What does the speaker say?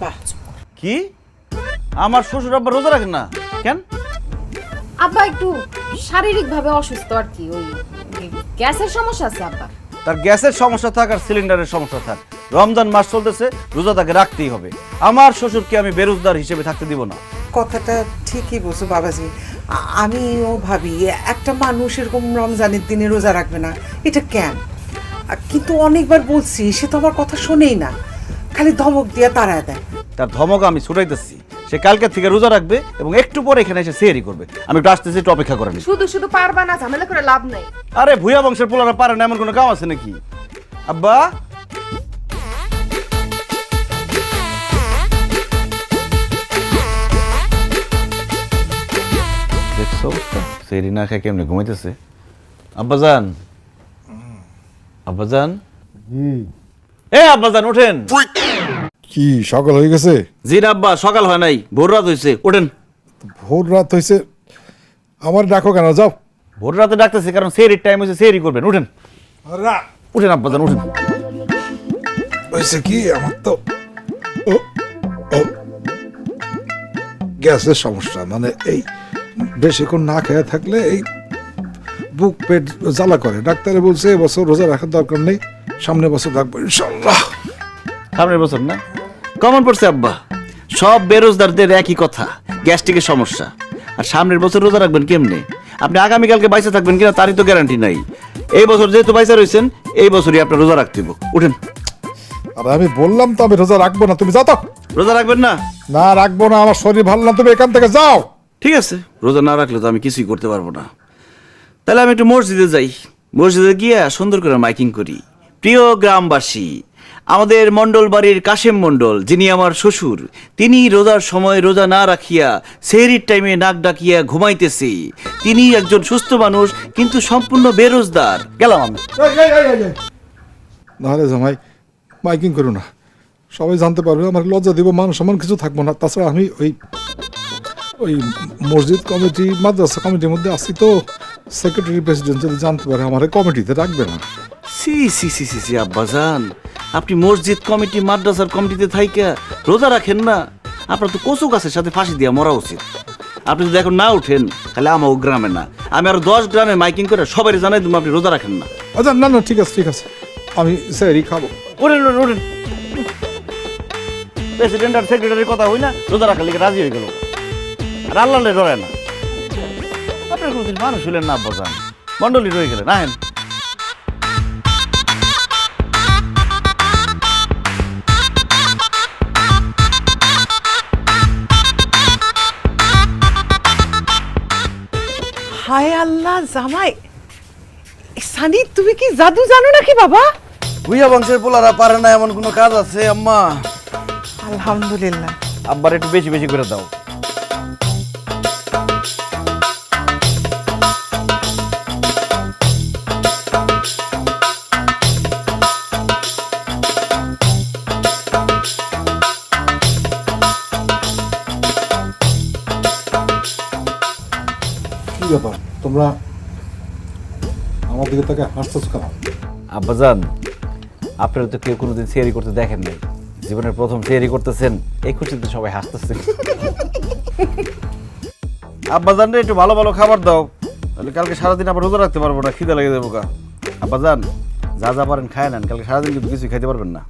আব্বা কি আমার শ্বশুর আব্বা রোজা রাখেন না কেন? আব্বা একটু শারীরিকভাবে অসুস্থ আর কি, ওই গ্যাসের সমস্যা আছে আব্বা। তার গ্যাসের সমস্যা থাক আর সিলিন্ডারের সমস্যা থাক, রমজান মাস চলতেছে, রোজা তাকে রাখতেই হবে। আমার শ্বশুরকে আমি বেরোজগার হিসেবে থাকতে দিব না। কথাটা ঠিকই বলছো বাবাজি। আমিও ভাবি একটা মানুষ এরকম রমজানের দিনে রোজা রাখবে না, এটা কেন? কিন্তু অনেকবার বলছি, সে তো আমার কথা শোনেই না, খালি ধমক দিয়ে তাড়ায় দেয়। তার ধমক আমি ছুটাইতেছি, সে কালকে থেকে রোজা রাখবে এবং একটু পরে এখানে এসে সেহরি করবে। আমি একটু আসতেছি, একটু অপেক্ষা করেন। শুধু শুধু পারবা না, ঝামেলা করে লাভ নাই। আরে ভুয়া বংশের পোলারা পারে না এমন কোনো কাম আছে নাকি? আব্বা দেখছো অবস্থা, সেহরি না খায় কেমনে ঘুমাইতেছে। আব্বাজান, আব্বাজান, এ আব্বাজান ওঠেন। কি সকাল হয়ে গেছে? জি না আব্বা, সকাল হয় নাই, ভোর রাত হয়েছে, ওঠেন। ভোর রাত হয়েছে, আমার ডাকো কেন? যাও। ভোর রাতে ডাকতেছে কারণ সেহরির টাইম হয়েছে, সেহরি করবেন, উঠেন উঠেন আব্বাজান উঠেন। হয়েছে কি, আমার তো গ্যাসের সমস্যা, মানে এই বেশিক্ষণ না খেয়ে থাকলে এই বুক পেট জ্বালা করে। ডাক্তারে বলছে এবছর রোজা রাখার দরকার নেই, সামনের বছর রাখবো ইনশাল্লাহ। সামনের বছর না কমন পড়ছে আব্বা, সব বেরোজগারদের একই কথা, গ্যাস্ট্রিকের সমস্যা। আর সামনের বছর রোজা রাখবেন কেমনে? আপনি আগামীকালকে বাইসা থাকবেন কিনা তারই তো গ্যারান্টি নাই। এই বছর যেহেতু বাইসা রয়েছেন, এই বছরই আপনার রোজা রাখতে হবে, উঠেন। আর আমি বললাম তো আমি রোজা রাখবো না, তুমি যাও তো। রোজা রাখবেন না? না রাখবো না, আমার শরীর ভালো না, তুমি এখান থেকে যাও। ঠিক আছে, রোজা না রাখলে তো আমি কিছুই করতে পারবো না। তাহলে আমি একটু মসজিদে যাই, মসজিদে গিয়ে সুন্দর করে মাইকিং করি। প্রিয় গ্রামবাসী, আমাদের মণ্ডল বাড়ির কাশেম মণ্ডল, যিনি আমার শ্বশুর, তিনি রোজার সময় রোজা না রাখিয়া সেহরির টাইমে নাক ডাকিয়া ঘুমাইতেছে। তিনি একজন সুস্থ মানুষ কিন্তু সম্পূর্ণ বেরোজগার। গেলাম আমি। নাহলে জামাই মাইকিং করো না, সবাই জানতে পারবে, আমার লজ্জা দিব, মান সম্মান কিছু থাকবো না। তাছাড়া আমি ওই মসজিদ কমিটি মাদ্রাসা কমিটির মধ্যে আসি তো, সেক্রেটারি প্রেসিডেন্ট যদি জানতে পারে আমার কমিটিতে রাখবে না। সি সি সি সি সি আব্বাজান, আপনি মসজিদ কমিটি মাদ্রাসার কমিটিতে থাইকা রোজা রাখেন না? আপনার তো কচু গাছের সাথে ফাঁসি দিয়া মরা উচিত। আপনি যদি এখন না উঠেন তাহলে আমার গ্রামে না, আমি আরো 10 গ্রামে মাইকিং করে সবাই জানাই তুমি আপনি রোজা রাখেন না। আচ্ছা না না, ঠিক আছে ঠিক আছে, আমি স্যারই খাবো। ওঠেন ওঠেন ওঠেন। প্রেসিডেন্ট আর সেক্রেটারির কথা হই না, রোজা রাখার লিগে রাজি হয়ে গেল, আর আল্লাহ ডরে না। আপনার কোনোদিন মানুষ হইলেন না আব্বাজান, মন্ডলী রয়ে গেলেন। আহেন। হায় আল্লাহ, জামাই সানি, তুমি কি জাদু জানো নাকি বাবা? ভুইয়া বংশের পোলারা পারে না এমন কোনো কাজ আছে আম্মা? আলহামদুলিল্লাহ। আব্বার একটু বেশি বেশি করে দাও। কি ব্যাপার, তোমরা আমার দিকে তাকে হাসতেছ কেন? আব্বাজান, আপনারা তো কেউ কোনোদিন সিয়ারি করতে দেখেন নাই, জীবনের প্রথম সিয়ারি করতেছেন, এই খুশিতে সবাই হাসতেছেন। আব্বাজান একটু ভালো ভালো খাবার দাও, তাহলে কালকে সারাদিন আবার রোজা রাখতে পারবো না, খিদে লেগে যাবো গা। আব্বাজান যা যা পারেন খায় নেন, কালকে সারাদিন কিন্তু কিছুই খাইতে পারবেন না।